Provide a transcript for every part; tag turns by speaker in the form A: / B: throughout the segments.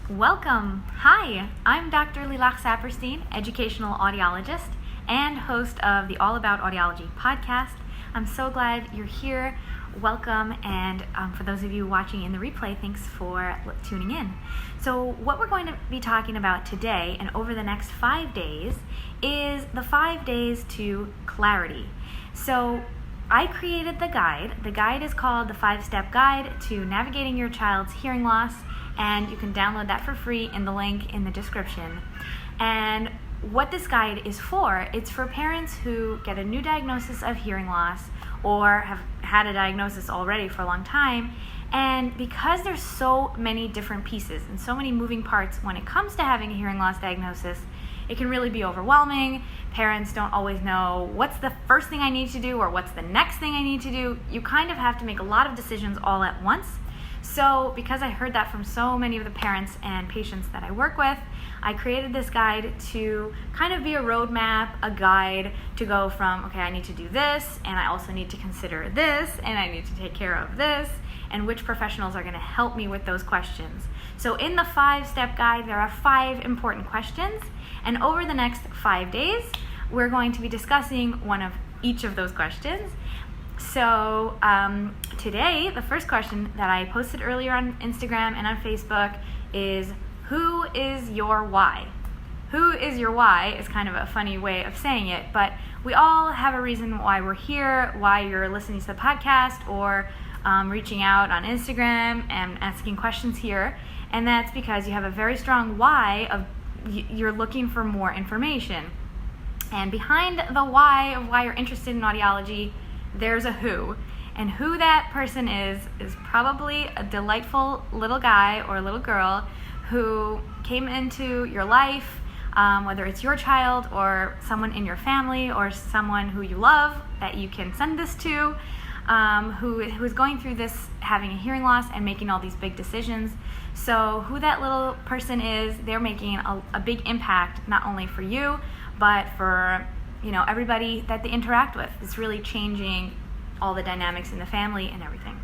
A: Welcome. Hi, I'm Dr. Lilach Saperstein, educational audiologist and host of the All About Audiology podcast. I'm so glad you're here. Welcome, and for those of you watching in the replay, thanks for tuning in. So what we're going to be talking about today and over the next 5 days is the 5 days to clarity. So I created the guide. The guide is called the 5-Step Guide to Navigating Your Child's Hearing Loss, and you can download that for free in the link in the description. And what this guide is for, it's for parents who get a new diagnosis of hearing loss or have had a diagnosis already for a long time. And because there's so many different pieces and so many moving parts when it comes to having a hearing loss diagnosis, it can really be overwhelming. Parents don't always know what's the first thing I need to do or what's the next thing I need to do. You kind of have to make a lot of decisions all at once. So because I heard that from so many of the parents and patients that I work with, I created this guide to kind of be a roadmap, a guide to go from, okay, I need to do this, and I also need to consider this, and I need to take care of this, and which professionals are going to help me with those questions. So in the 5-step guide, there are 5 important questions, and over the next 5 days, we're going to be discussing one of each of those questions. So today, the first question that I posted earlier on Instagram and on Facebook is, who is your why? Who is your why is kind of a funny way of saying it, but we all have a reason why we're here, why you're listening to the podcast or reaching out on Instagram and asking questions here, and that's because you have a very strong why of you're looking for more information. And behind the why of why you're interested in audiology, there's a who. And who that person is probably a delightful little guy or little girl who came into your life, whether it's your child or someone in your family or someone who you love that you can send this to, who is going through this, having a hearing loss and making all these big decisions. So who that little person is, they're making a big impact, not only for you, but for everybody that they interact with. It's really changing all the dynamics in the family and everything.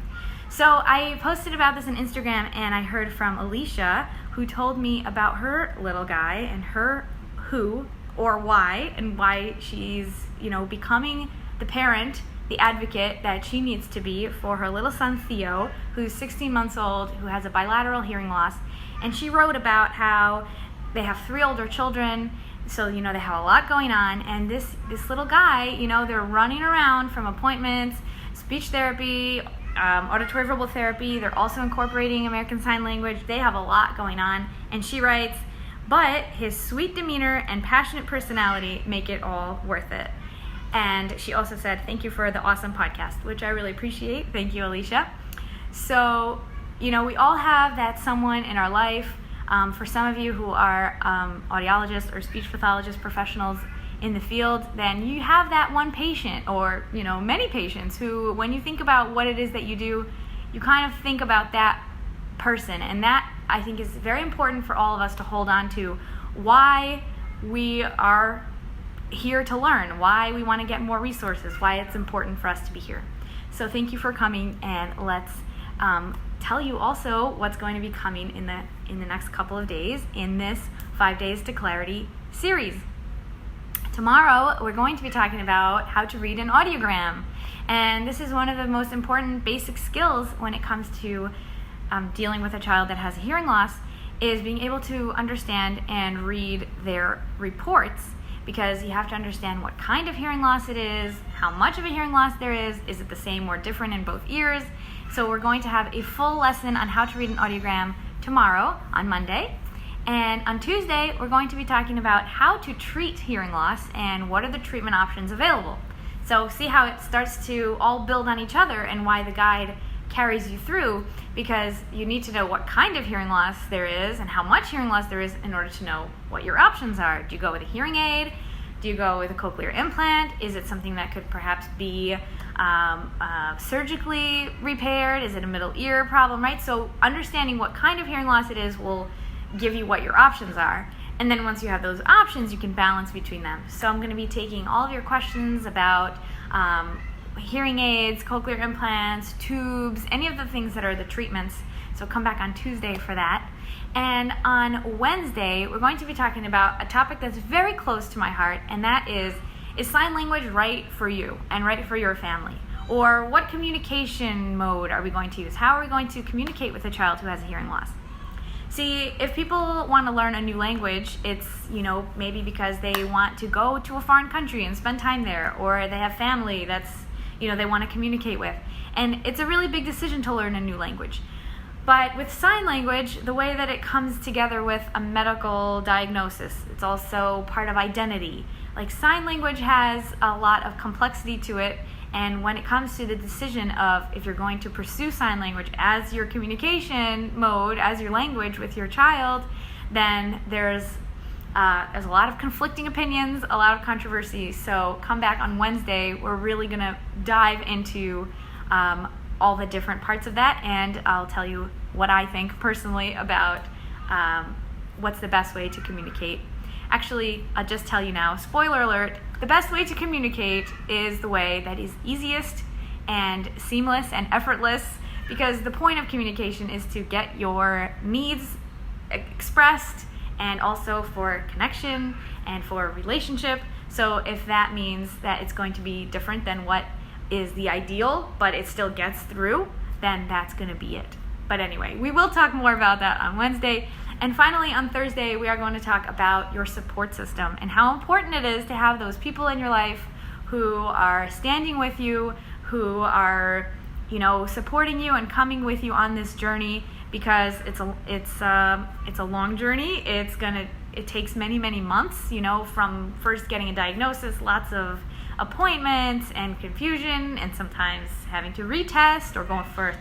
A: So I posted about this on Instagram, and I heard from Alicia, who told me about her little guy and her who or why, and why she's becoming the parent, the advocate that she needs to be for her little son Theo, who's 16 months old, who has a bilateral hearing loss. And she wrote about how they have 3 older children, so they have a lot going on, and this little guy, they're running around from appointments, speech therapy, auditory verbal therapy. They're also incorporating American Sign Language. They have a lot going on. And she writes, but his sweet demeanor and passionate personality make it all worth it. And she also said, thank you for the awesome podcast, which I really appreciate. Thank you, Alicia. So, we all have that someone in our life. For some of you who are audiologists or speech pathologist professionals in the field, then you have that one patient or many patients who, when you think about what it is that you do, you kind of think about that person. And that, I think, is very important for all of us to hold on to, why we are here to learn, why we want to get more resources, why it's important for us to be here. So thank you for coming, and let's tell you also what's going to be coming in the next couple of days in this 5 Days to Clarity series. Tomorrow, we're going to be talking about how to read an audiogram. And this is one of the most important basic skills when it comes to dealing with a child that has a hearing loss, is being able to understand and read their reports, because you have to understand what kind of hearing loss it is, how much of a hearing loss there is it the same or different in both ears. So we're going to have a full lesson on how to read an audiogram tomorrow on Monday. And on Tuesday, we're going to be talking about how to treat hearing loss and what are the treatment options available. So see how it starts to all build on each other and why the guide carries you through, because you need to know what kind of hearing loss there is and how much hearing loss there is in order to know what your options are. Do you go with a hearing aid? Do you go with a cochlear implant? Is it something that could perhaps be surgically repaired? Is it a middle ear problem, right? So understanding what kind of hearing loss it is will give you what your options are. And then once you have those options, you can balance between them. So I'm going to be taking all of your questions about hearing aids, cochlear implants, tubes, any of the things that are the treatments So come back on Tuesday for that. And on Wednesday, we're going to be talking about a topic that's very close to my heart, and that is sign language right for you and right for your family? Or what communication mode are we going to use? How are we going to communicate with a child who has a hearing loss? See, if people want to learn a new language, it's, maybe because they want to go to a foreign country and spend time there, or they have family that's, they want to communicate with. And it's a really big decision to learn a new language. But with sign language, the way that it comes together with a medical diagnosis, it's also part of identity. Like, sign language has a lot of complexity to it, and when it comes to the decision of if you're going to pursue sign language as your communication mode, as your language with your child, then there's a lot of conflicting opinions, a lot of controversy. So come back on Wednesday. We're really going to dive into all the different parts of that, and I'll tell you what I think personally about what's the best way to communicate. Actually, I'll just tell you now, spoiler alert, the best way to communicate is the way that is easiest and seamless and effortless, because the point of communication is to get your needs expressed, and also for connection and for relationship. So if that means that it's going to be different than what is the ideal, but it still gets through, then that's going to be it. But anyway, we will talk more about that on Wednesday. And finally, on Thursday, we are going to talk about your support system and how important it is to have those people in your life who are standing with you, who are, supporting you and coming with you on this journey, because it's a long journey. It takes many, many months, from first getting a diagnosis, lots of appointments and confusion, and sometimes having to retest or going for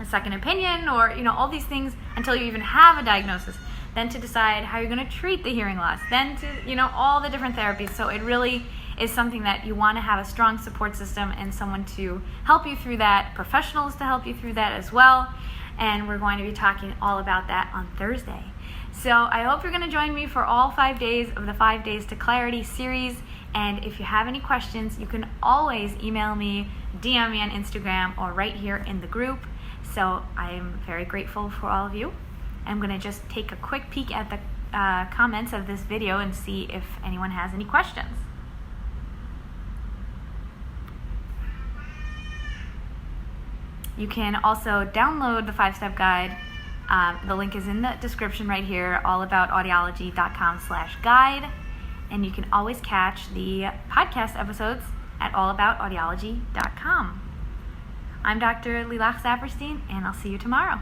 A: a second opinion, or all these things until you even have a diagnosis, then to decide how you're going to treat the hearing loss, then to all the different therapies. So it really is something that you want to have a strong support system and someone to help you through that, professionals to help you through that as well. And we're going to be talking all about that on Thursday. So I hope you're going to join me for all 5 days of the 5 Days to Clarity series. And if you have any questions, you can always email me, DM me on Instagram, or right here in the group. So I am very grateful for all of you. I'm going to just take a quick peek at the comments of this video and see if anyone has any questions. You can also download the 5-step guide. The link is in the description right here, allaboutaudiology.com/guide. And you can always catch the podcast episodes at allaboutaudiology.com. I'm Dr. Lilach Saperstein, and I'll see you tomorrow.